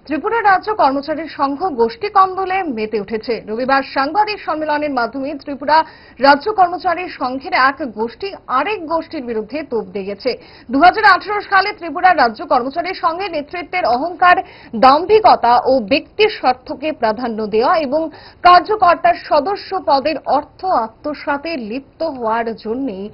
ত্রিপুরা রাজ্য কর্মচারী সংঘ গোষ্ঠী কন্দলে মেতে উঠেছে। রবিবার সাংবাদিক সম্মেলনের মাধ্যমে ত্রিপুরা রাজ্য কর্মচারী সংঘের এক গোষ্ঠী আরেক গোষ্ঠীর বিরুদ্ধে তোপ দেগেছে। 2018 সালে ত্রিপুরা রাজ্য কর্মচারী সংঘের নেতৃত্বের অহংকার, দাম্ভিকতা ও ব্যক্তি স্বার্থকে প্রাধান্য দেওয়া এবং কার্যকর্তার সদস্য পদের অর্থ আত্মসাতে লিপ্ত হওয়ার জন্যই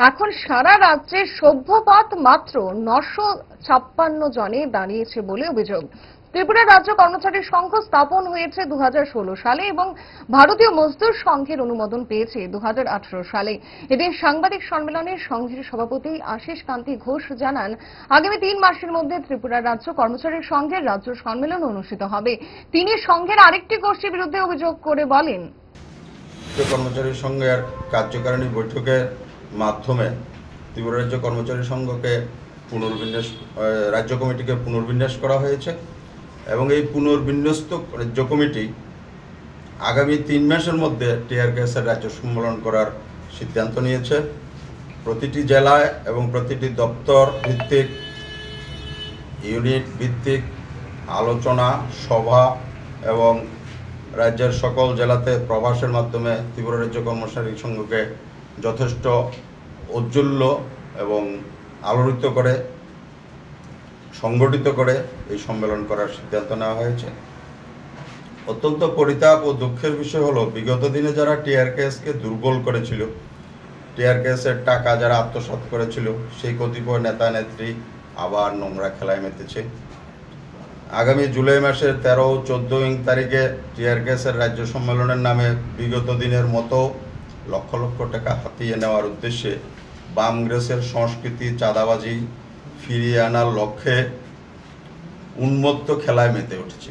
এখন সারা রাজ্যে সভ্যপদ মাত্র 956 জনে দাঁড়িয়েছে বলে অভিযোগ। ত্রিপুরা রাজ্য কর্মচারী সংঘ স্থাপন হয়েছে 2016 সালে এবং ভারতীয় মজদুর সংঘের অনুমোদন পেয়েছে 2018 সালে। এদিন সাংবাদিক সম্মেলনে সংঘের সভাপতি আশিস কান্তি ঘোষ জানান, আগামী 3 মাসের মধ্যে ত্রিপুরা রাজ্য কর্মচারী সংঘের রাজ্য সম্মেলন অনুষ্ঠিত হবে। তিনি সংঘের আরেকটি গোষ্ঠীর বিরুদ্ধে অভিযোগ করে বলেন, কর্মচারী সংঘের কার্যকারিণী বৈঠকের মাধ্যমে ত্রিপুরা রাজ্য কর্মচারী সংঘকে রাজ্য কমিটিকে পুনর্বিন্যাস করা হয়েছে এবং এই পুনর্বিন্যস্ত রাজ্য কমিটি আগামী 3 মাসের মধ্যে টিআরকেএসের রাজ্য সম্মেলন করার সিদ্ধান্ত নিয়েছে। প্রতিটি জেলায় এবং প্রতিটি দপ্তর ভিত্তিক ইউনিট ভিত্তিক আলোচনা সভা এবং রাজ্যের সকল জেলাতে প্রবাসের মাধ্যমে ত্রিপুরা রাজ্য কর্মচারী সংঘকে যথেষ্ট ঔজ্জ্বল্য এবং আলোড়িত করে সংগঠিত করে এই সম্মেলন করার সিদ্ধান্ত নেওয়া হয়েছে। অত্যন্ত পরিতাপ ও দুঃখের বিষয় হলো, বিগত দিনে যারা টিআরকেএসকে দুর্বল করেছিল, টিআরকেএসের টাকা যারা আত্মসাৎ করেছিল, সেই কতিপয় নেতা নেত্রী আবার নোংরা খেলায় মেতেছে। আগামী জুলাই মাসের 13 ও 14 তারিখে টিআরকেএসের রাজ্য সম্মেলনের নামে বিগত দিনের মতো লক্ষ লক্ষ টাকা হাতিয়ে নেওয়ার উদ্দেশ্যে বামগ্রেসের সংস্কৃতি, চাঁদাবাজি ফিরিয়ে আনার লক্ষ্যে উন্মত্ত খেলায় মেতে উঠেছে।